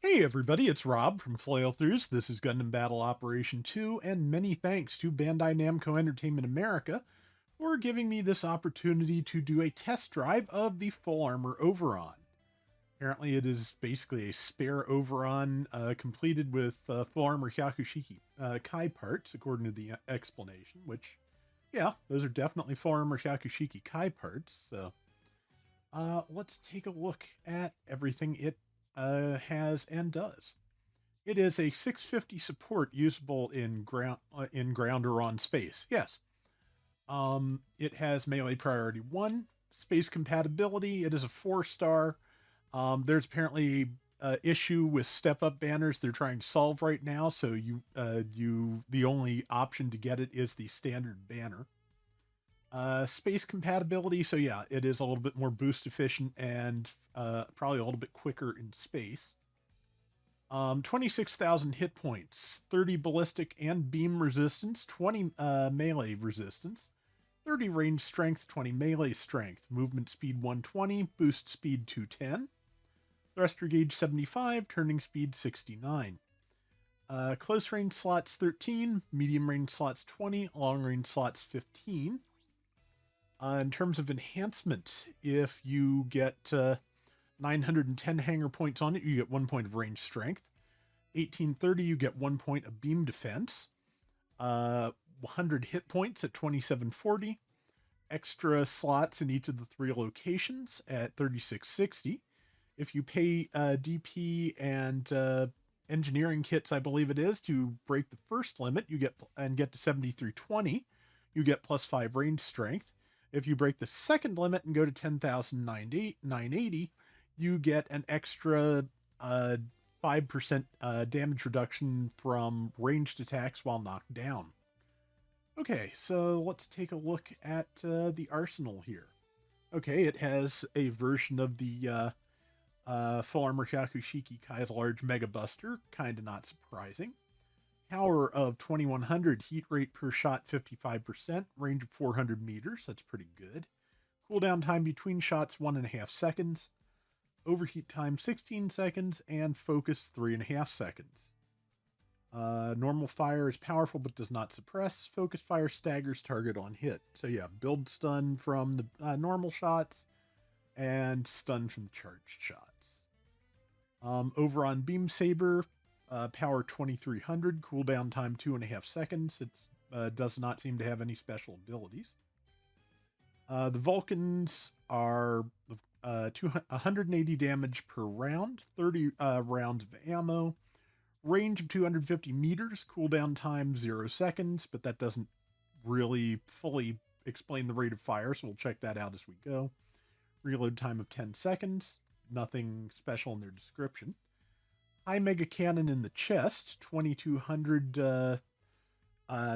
Hey everybody, it's Rob from Flailthroughs. This is Gundam Battle Operation 2, and many thanks to Bandai Namco Entertainment America for giving me this opportunity to do a test drive of the full armor Over.On. Apparently, it is basically a spare Over.On completed with full armor Hyakushiki Kai parts, according to the explanation, which, yeah, those are definitely full armor Hyakushiki Kai parts. So let's take a look at everything it has and does. It is a 650 support usable in ground or on space. Yes. It has melee priority 1, space compatibility. It is a 4-star. There's apparently a issue with step up banners they're trying to solve right now, so the only option to get it is the standard banner. Space compatibility, so yeah, it is a little bit more boost efficient and probably a little bit quicker in space. 26,000 hit points, 30 ballistic and beam resistance, 20 melee resistance, 30 range strength, 20 melee strength, movement speed 120, boost speed 210, thruster gauge 75, turning speed 69. Close range slots 13, medium range slots 20, long range slots 15. In terms of enhancement, if you get 910 hanger points on it, you get 1 point of range strength. 1830, you get 1 point of beam defense. 100 hit points at 2740. Extra slots in each of the 3 locations at 3660. If you pay DP and engineering kits, I believe it is, to break the first limit, you get to 7320, you get plus 5 range strength. If you break the second limit and go to 10,980, you get an extra 5% damage reduction from ranged attacks while knocked down. Okay, so let's take a look at the arsenal here. Okay, it has a version of the full armor Hyakushiki Kai's large Mega Buster, kinda not surprising. Power of 2100, heat rate per shot 55%, range of 400 meters, that's pretty good. Cooldown time between shots 1.5 seconds, overheat time 16 seconds, and focus 3.5 seconds. Normal fire is powerful but does not suppress. Focus fire staggers target on hit. So yeah, build stun from the normal shots and stun from the charged shots. Over.On Beam Saber, power 2300, cooldown time 2.5 seconds. It does not seem to have any special abilities. The Vulcans are 180 damage per round, 30 rounds of ammo, range of 250 meters, cooldown time 0 seconds, but that doesn't really fully explain the rate of fire, so we'll check that out as we go. Reload time of 10 seconds, nothing special in their description. High Mega Cannon in the chest, 2200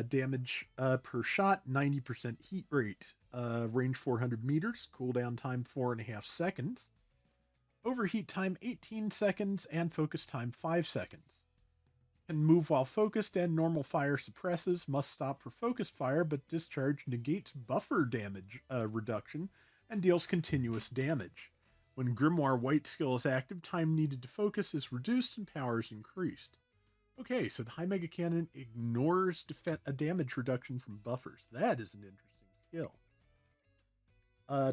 damage per shot, 90% heat rate, range 400 meters, cooldown time 4.5 seconds, overheat time 18 seconds, and focus time 5 seconds. Can move while focused and normal fire suppresses, must stop for focused fire, but discharge negates buffer damage reduction and deals continuous damage. When Grimoire White skill is active, time needed to focus is reduced and power is increased. Okay, so the High Mega Cannon ignores a damage reduction from buffers. That is an interesting skill.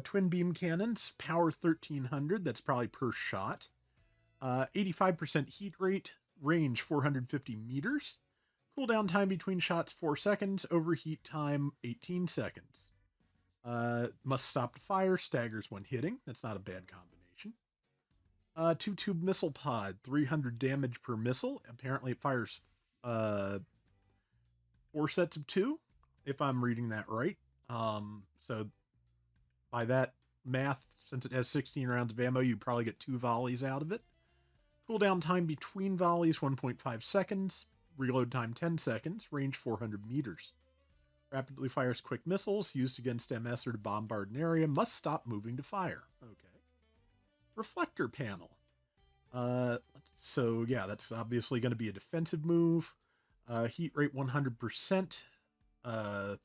Twin Beam Cannons, power 1300, that's probably per shot. 85% heat rate, range 450 meters. Cooldown time between shots 4 seconds, overheat time 18 seconds. Must stop to fire, staggers when hitting. That's not a bad combination. 2-tube missile pod, 300 damage per missile. Apparently it fires 4 sets of 2, if I'm reading that right. So by that math, since it has 16 rounds of ammo, you probably get 2 volleys out of it. Cooldown time between volleys 1.5 seconds. Reload time 10 seconds. Range 400 meters. Rapidly fires quick missiles used against MS or to bombard an area. Must stop moving to fire. Okay. Reflector panel. So yeah, that's obviously going to be a defensive move. Heat rate 100%.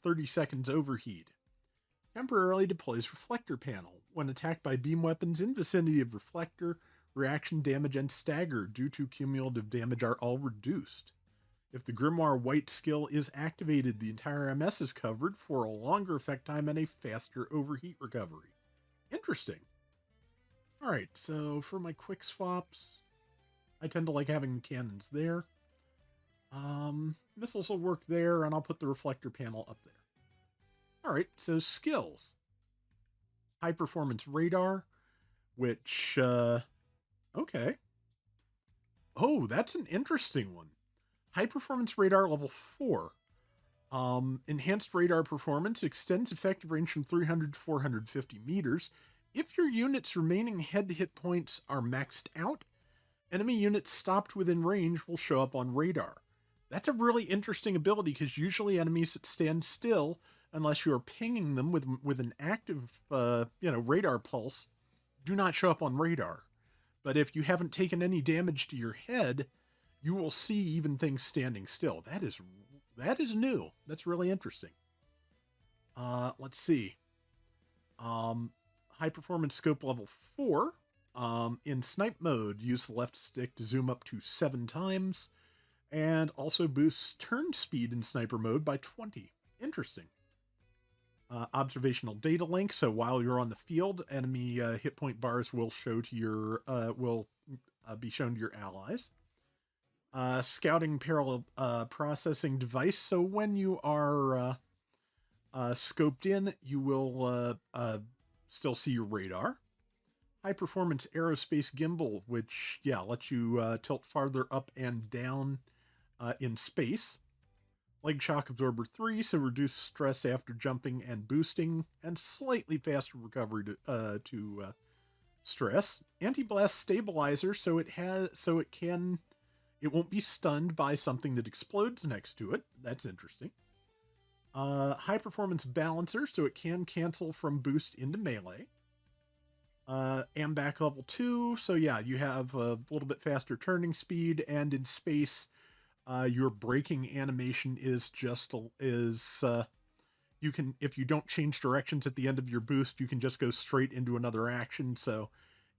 30 seconds overheat. Temporarily deploys reflector panel. When attacked by beam weapons in vicinity of reflector, reaction damage, and stagger due to cumulative damage are all reduced. If the Grimoire White skill is activated, the entire MS is covered for a longer effect time and a faster overheat recovery. Interesting. Alright, so for my quick swaps, I tend to like having cannons there. Missiles will work there, and I'll put the reflector panel up there. Alright, so skills. High performance radar, which, okay. Oh, that's an interesting one. High performance radar level 4. Enhanced radar performance extends effective range from 300 to 450 meters. If your unit's remaining head hit points are maxed out, enemy units stopped within range will show up on radar. That's a really interesting ability because usually enemies that stand still, unless you are pinging them with an active, radar pulse, do not show up on radar. But if you haven't taken any damage to your head, you will see even things standing still. That is new. That's really interesting. Let's see. High performance scope level 4. In snipe mode, use the left stick to zoom up to 7 times, and also boosts turn speed in sniper mode by 20. Interesting. Observational data link. So while you're on the field, enemy hit point bars will show to your be shown to your allies. Scouting parallel processing device. So when you are scoped in, you will still see your radar. High performance aerospace gimbal, which lets you tilt farther up and down in space. Leg shock absorber 3, so reduce stress after jumping and boosting, and slightly faster recovery to stress. Anti-blast stabilizer, so it won't be stunned by something that explodes next to it. That's interesting. High performance balancer, so it can cancel from boost into melee. Ambac level 2, so you have a little bit faster turning speed, and in space, your braking animation you can, if you don't change directions at the end of your boost, you can just go straight into another action. So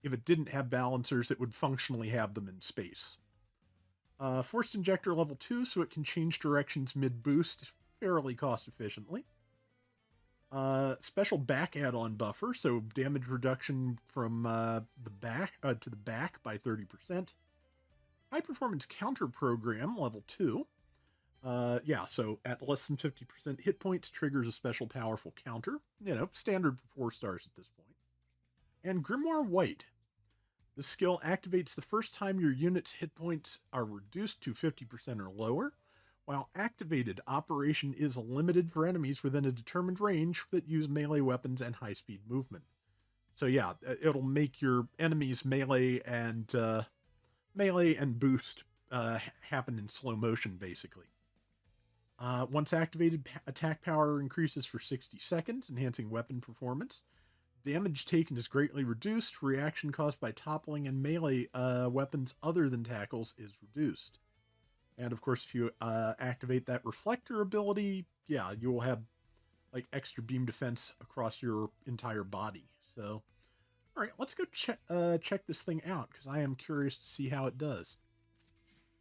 if it didn't have balancers, it would functionally have them in space. Forced injector level 2, so it can change directions mid-boost fairly cost efficiently. Special back add-on buffer, so damage reduction from the back to the back by 30%. High performance counter program level 2. So at less than 50% hit points triggers a special powerful counter. Standard for 4 stars at this point. And Grimoire White. The skill activates the first time your unit's hit points are reduced to 50% or lower. While activated, operation is limited for enemies within a determined range that use melee weapons and high-speed movement. So it'll make your enemies melee and boost happen in slow motion, basically. Once activated, attack power increases for 60 seconds, enhancing weapon performance. Damage taken is greatly reduced. Reaction caused by toppling and melee weapons other than tackles is reduced. And of course, if you activate that reflector ability, you will have like extra beam defense across your entire body. So, all right, let's go check this thing out because I am curious to see how it does.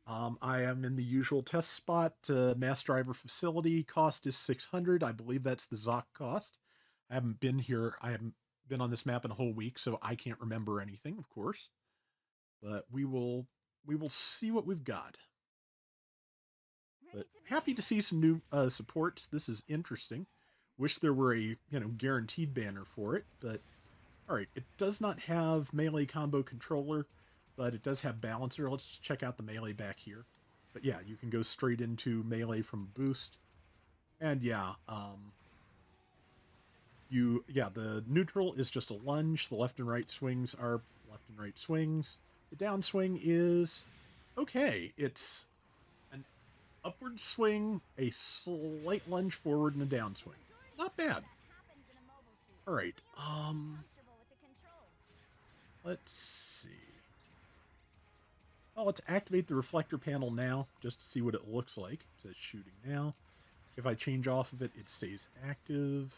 I am in the usual test spot, mass driver facility. Cost is 600. I believe that's the ZOC cost. I haven't been here. I haven't been on this map in a whole week, so I can't remember anything, of course. But we will see what we've got. But happy to see some new supports. This is interesting. Wish there were a guaranteed banner for it, but all right. It does not have melee combo controller, but it does have balancer. Let's check out the melee back here. But you can go straight into melee from boost, and the neutral is just a lunge. The left and right swings are left and right swings. The downswing is okay. It's an upward swing, a slight lunge forward, and a downswing. Not bad. All right. Let's see. Well, let's activate the reflector panel now, just to see what it looks like. It says shooting now. If I change off of it, it stays active.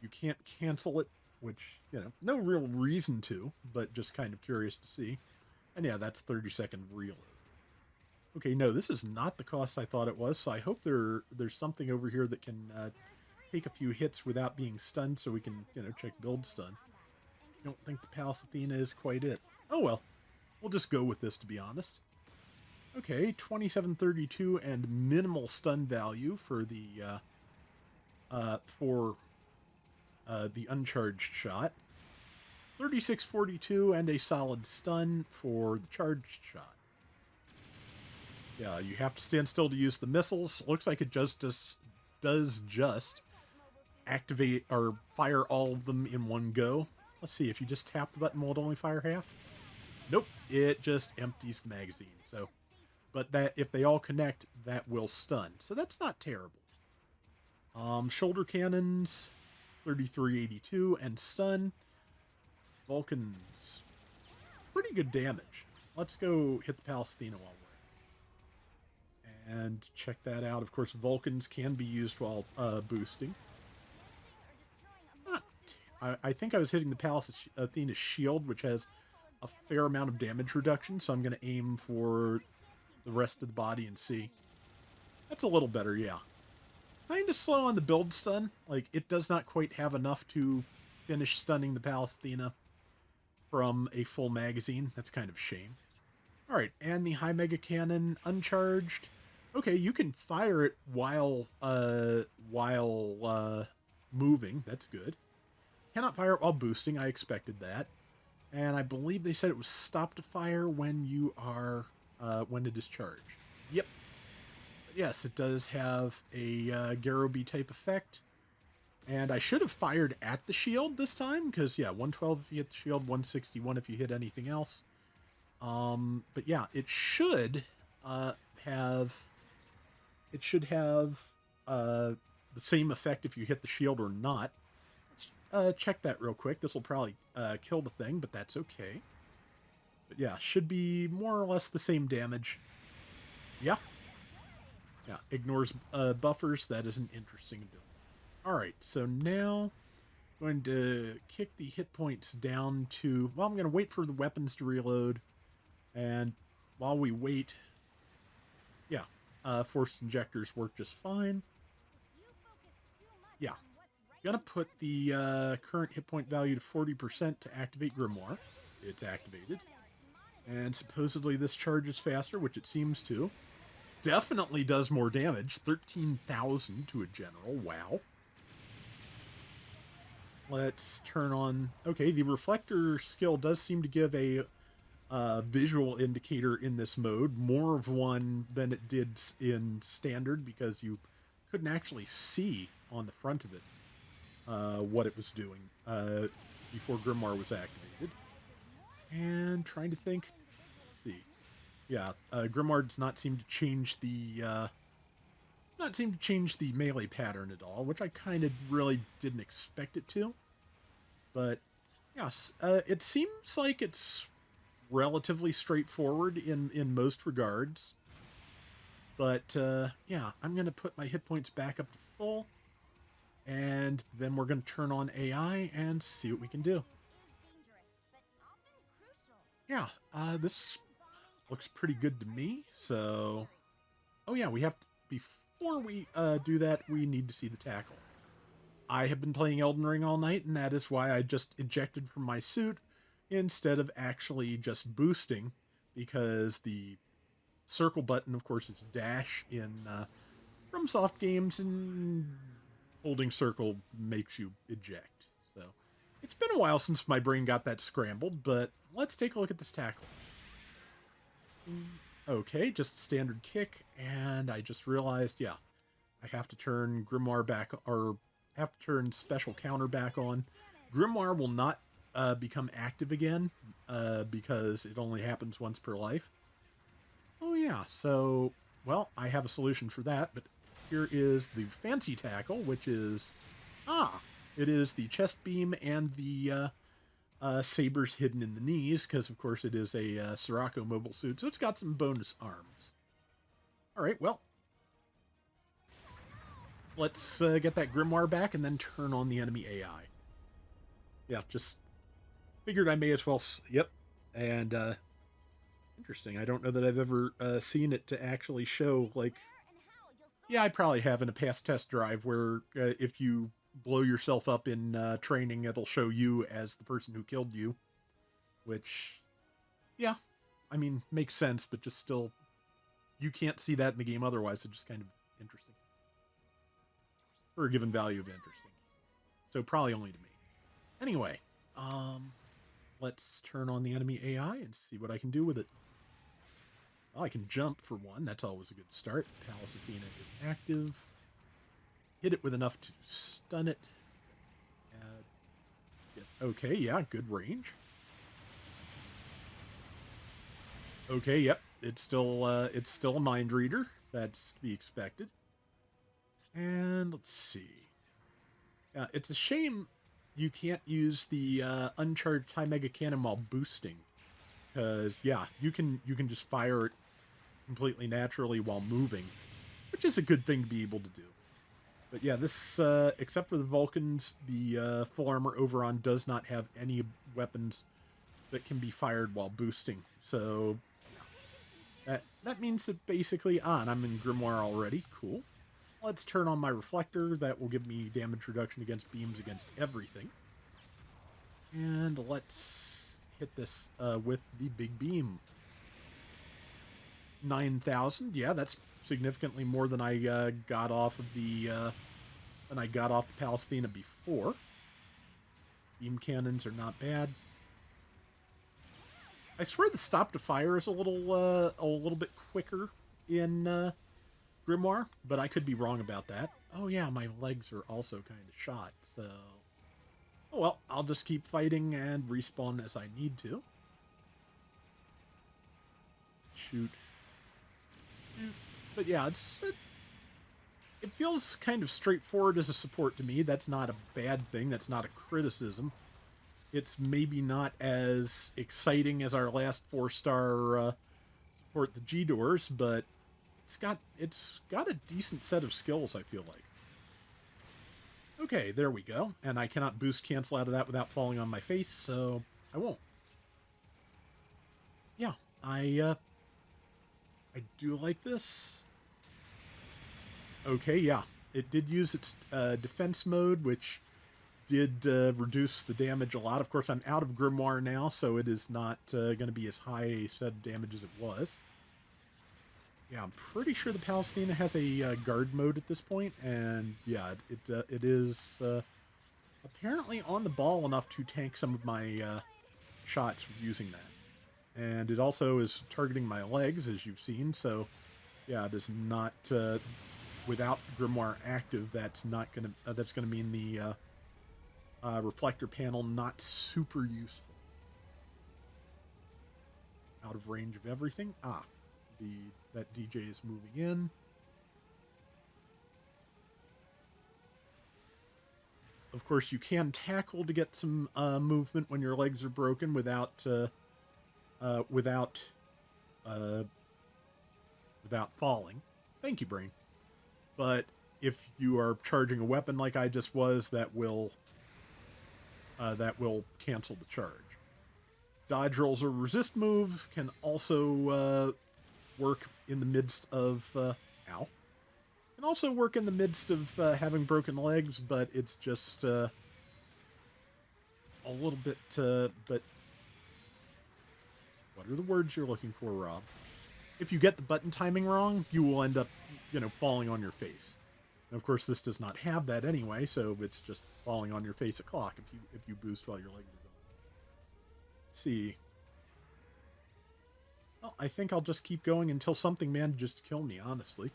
You can't cancel it which, you know, no real reason to, but just kind of curious to see. And yeah, that's 30-second reload. Okay, no, this is not the cost I thought it was, so I hope there's something over here that can take a few hits without being stunned, so we can, you know, check build stun. Don't think the Palace Athena is quite it. Oh well, we'll just go with this, to be honest. Okay, 2732 and minimal stun value for the uncharged shot. 3642 and a solid stun for the charged shot. Yeah, you have to stand still to use the missiles. Looks like it does just activate or fire all of them in one go. Let's see, if you just tap the button, will it only fire half? Nope, it just empties the magazine. So, but that if they all connect, that will stun. So that's not terrible. Shoulder cannons, 3382, and stun. Vulcans, pretty good damage. Let's go hit the Palace Athena while we're at it. And check that out. Of course, Vulcans can be used while boosting. I think I was hitting the Palace Athena's shield, which has a fair amount of damage reduction, so I'm going to aim for the rest of the body and see. That's a little better, yeah. Kind of slow on the build stun. Like, it does not quite have enough to finish stunning the Palace Athena from a full magazine. That's kind of a shame. Alright, and the High Mega Cannon uncharged. Okay, you can fire it while moving. That's good. Cannot fire it while boosting. I expected that. And I believe they said it was stop to fire when you are when it is charged. Yep. But yes, it does have a Garobi type effect. And I should have fired at the shield this time, because yeah, 112 if you hit the shield, 161 if you hit anything else. But yeah, it should have the same effect if you hit the shield or not. Let's check that real quick. This will probably kill the thing, but that's okay. But yeah, should be more or less the same damage. Yeah. Yeah, ignores buffers. That is an interesting ability. Alright, so now I'm going to kick the hit points down to... Well, I'm going to wait for the weapons to reload. And while we wait... Yeah, forced injectors work just fine. Yeah. Gonna put the current hit point value to 40% to activate Grimoire. It's activated. And supposedly this charges faster, which it seems to. Definitely does more damage. 13,000 to a general. Wow. Let's turn on... Okay, the Reflector skill does seem to give a visual indicator in this mode. More of one than it did in Standard, because you couldn't actually see on the front of it what it was doing before Grimoire was activated. And trying to think... Let's see. Yeah, Grimoire does not seem to change the... melee pattern at all, which I kind of really didn't expect it to. But, yes, it seems like it's relatively straightforward in most regards. But, yeah, I'm going to put my hit points back up to full. And then we're going to turn on AI and see what we can do. Yeah, this looks pretty good to me. So, oh yeah, we have to... Before we do that, we need to see the tackle. I have been playing Elden Ring all night, and that is why I just ejected from my suit instead of actually just boosting, because the circle button, of course, is dash in FromSoft games, and holding circle makes you eject. So it's been a while since my brain got that scrambled, but let's take a look at this tackle. Okay, just a standard kick, and I just realized, yeah, I have to turn Grimoire back, or have to turn special counter back on. Grimoire will not become active again, because it only happens once per life. Oh yeah, so, well, I have a solution for that, but here is the fancy tackle, which is, it is the chest beam and the sabers hidden in the knees, because of course it is a Sirocco mobile suit, so it's got some bonus arms. Alright, well, let's get that Grimoire back and then turn on the enemy AI. yeah, just figured I may as well. Yep. And interesting. I don't know that I've ever seen it to actually show, like, yeah, I probably have in a past test drive where if you blow yourself up in training, it'll show you as the person who killed you, which, yeah, I mean, makes sense, but just still, you can't see that in the game otherwise. It's just kind of interesting. For a given value of interesting. So probably only to me. Anyway, let's turn on the enemy AI and see what I can do with it. Well, I can jump for one. That's always a good start. Palace Athena is active. Hit it with enough to stun it. Okay, yeah, good range. Okay, yep, it's still a mind reader. That's to be expected. And let's see. Yeah, it's a shame you can't use the uncharged high mega cannon while boosting, because yeah, you can just fire it completely naturally while moving, which is a good thing to be able to do. But yeah, this except for the Vulcans, the full armor Over.On does not have any weapons that can be fired while boosting. So that means that basically on. I'm in Grimoire already. Cool. Let's turn on my reflector. That will give me damage reduction against beams against everything. And let's hit this with the big beam. 9,000. Yeah, that's significantly more than I got off of the Palace Athena before. Beam cannons are not bad. I swear the stop to fire is a little bit quicker in Grimoire, but I could be wrong about that. Oh yeah, my legs are also kind of shot, so... Oh well, I'll just keep fighting and respawn as I need to. Shoot. But yeah, it feels kind of straightforward as a support to me. That's not a bad thing. That's not a criticism. It's maybe not as exciting as our last 4-star support, the G-Doors, but it's got a decent set of skills, I feel like. Okay, there we go. And I cannot boost cancel out of that without falling on my face, so I won't. Yeah, I do like this. Okay, yeah. It did use its defense mode, which did reduce the damage a lot. Of course, I'm out of Grimoire now, so it is not going to be as high a set of damage as it was. Yeah, I'm pretty sure the Palace Athena has a guard mode at this point, and yeah, it is apparently on the ball enough to tank some of my shots using that. And it also is targeting my legs, as you've seen, so yeah, it is not... without Grimoire active, that's gonna mean the reflector panel not super useful. Out of range of everything. That DJ is moving in. Of course, you can tackle to get some movement when your legs are broken without falling. Thank you, brain. But if you are charging a weapon like I just was, that will cancel the charge. Dodge rolls or resist move can also work in the midst of can also work in the midst of having broken legs, but it's just a little bit. But what are the words you're looking for, Rob? If you get the button timing wrong, you will end up, falling on your face. And of course, this does not have that anyway, so it's just falling on your face a clock if you boost while your legs are going. Let's see. Well, I think I'll just keep going until something manages to kill me, honestly.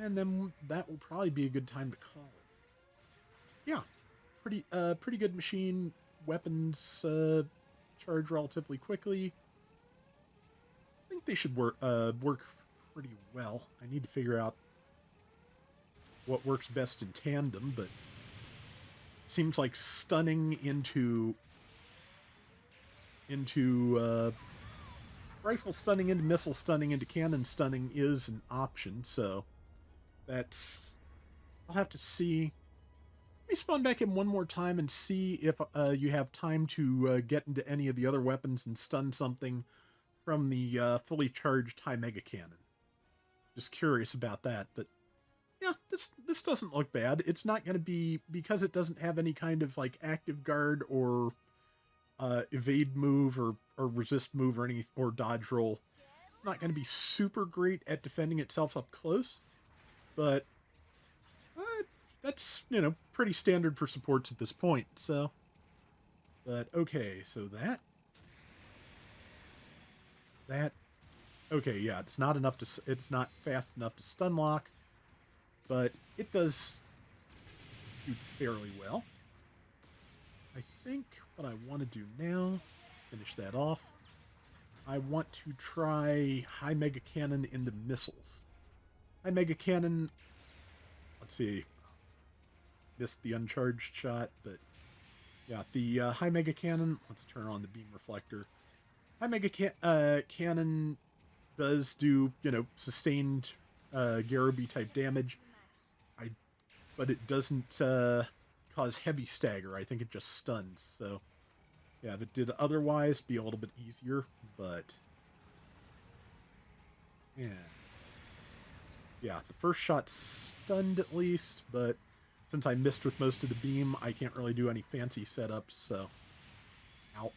And then that will probably be a good time to call it. Yeah, pretty good machine. Weapons charge relatively quickly. I think they should work pretty well. I need to figure out what works best in tandem, but seems like stunning into rifle stunning into missile stunning into cannon stunning is an option, so that's... I'll have to see. me spawn back in one more time and see if you have time to get into any of the other weapons and stun something from the fully charged high mega cannon. Just curious about that, but yeah, this doesn't look bad. It's not going to be, because it doesn't have any kind of like active guard or evade move or resist move or dodge roll. It's not going to be super great at defending itself up close, but that's, pretty standard for supports at this point. So, but okay, so that okay, yeah, it's not fast enough to stun lock, but it does do fairly well. I think what I want to do now, finish that off, I want to try high mega cannon into missiles. High mega cannon, let's see, missed the uncharged shot, but yeah, the high mega cannon, let's turn on the beam reflector. High mega cannon does do, sustained Garubi type damage. But it doesn't cause heavy stagger. I think it just stuns. So, yeah, if it did otherwise, be a little bit easier. But, yeah, the first shot stunned at least, but since I missed with most of the beam, I can't really do any fancy setups. So, ow.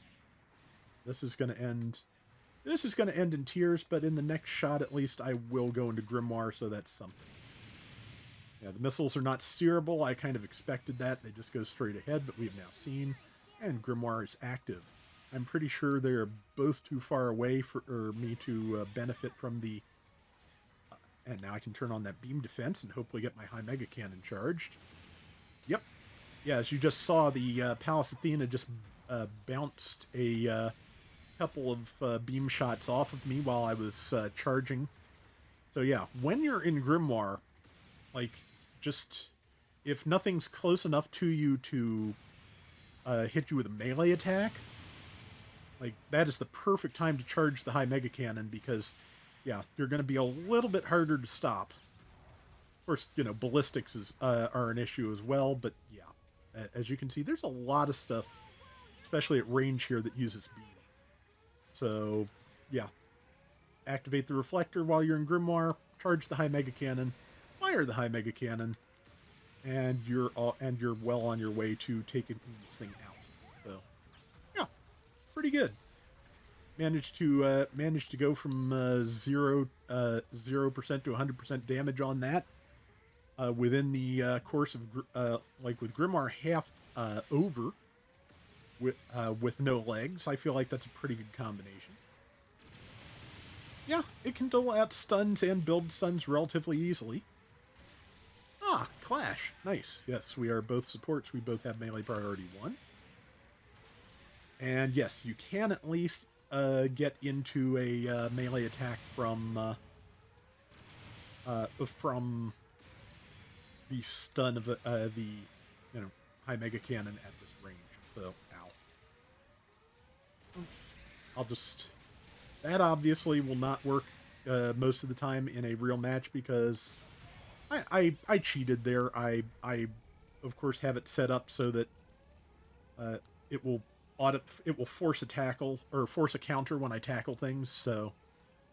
This is going to end in tears, but in the next shot, at least, I will go into Grimoire, so that's something. Yeah, the missiles are not steerable. I kind of expected that. They just go straight ahead, but we have now seen. And Grimoire is active. I'm pretty sure they're both too far away for me to benefit from the... and now I can turn on that beam defense and hopefully get my high mega cannon charged. Yep. Yeah, as you just saw, the Pallas Athena just bounced a couple of beam shots off of me while I was charging. So yeah, when you're in Grimoire, like, just, if nothing's close enough to you to hit you with a melee attack, like, that is the perfect time to charge the high mega cannon, because, yeah, you're going to be a little bit harder to stop. Of course, ballistics are an issue as well, but yeah, as you can see, there's a lot of stuff, especially at range here, that uses beam. So, yeah, activate the reflector while you're in Grimoire, charge the high mega cannon, fire the high mega cannon, and you're well on your way to taking this thing out. So, yeah, pretty good. Managed to go from 0% to 100% damage on that within the course of like with Grimoire half over with no legs. I feel like that's a pretty good combination. Yeah, it can dole out stuns and build stuns relatively easily. Ah, Clash. Nice. Yes, we are both supports. We both have melee priority 1. And yes, you can at least get into a melee attack from the stun of the high mega cannon at this range. So, ow. That obviously will not work most of the time in a real match, because I cheated there. I of course have it set up so that it will force a tackle or force a counter when I tackle things. So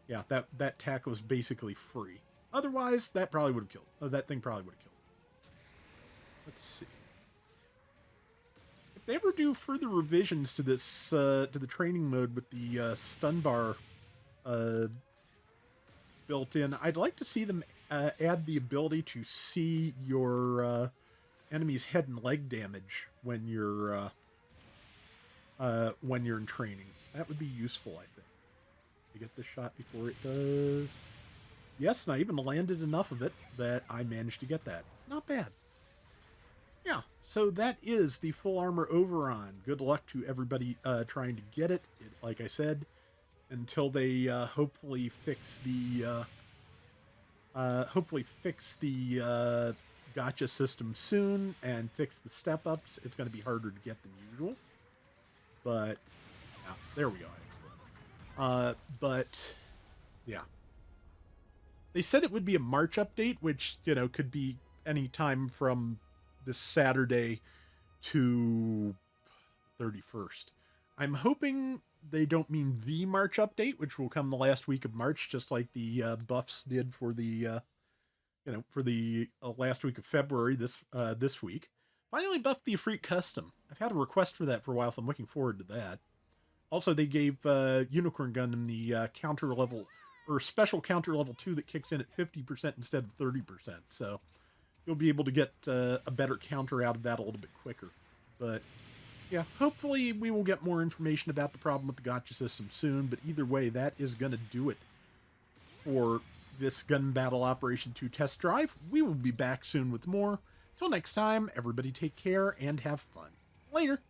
yeah, that tackle is basically free. Otherwise, that probably would have killed. That thing probably would have killed. Let's see. If they ever do further revisions to this to the training mode with the stun bar built in, I'd like to see them add the ability to see your enemy's head and leg damage when you're in training. That would be useful, I think. To get the shot before it does. Yes, and I even landed enough of it that I managed to get that. Not bad. Yeah, so that is the full armor Over.On. Good luck to everybody trying to get it. Like I said, until they hopefully fix the gacha system soon and fix the step ups, it's going to be harder to get than usual. But yeah, there we go. But yeah, they said it would be a March update, which could be any time from this Saturday to 31st. I'm hoping they don't mean the March update, which will come the last week of March, just like the buffs did for the for the last week of February this week. Finally buffed the Ifrit Custom. I've had a request for that for a while, so I'm looking forward to that. Also, they gave Unicorn Gundam the counter level or special counter level 2 that kicks in at 50% instead of 30%. So you'll be able to get a better counter out of that a little bit quicker. But yeah, hopefully we will get more information about the problem with the gotcha system soon. But either way, that is going to do it for this Gun Battle Operation 2 test drive. We will be back soon with more. Till next time, everybody take care and have fun. Later.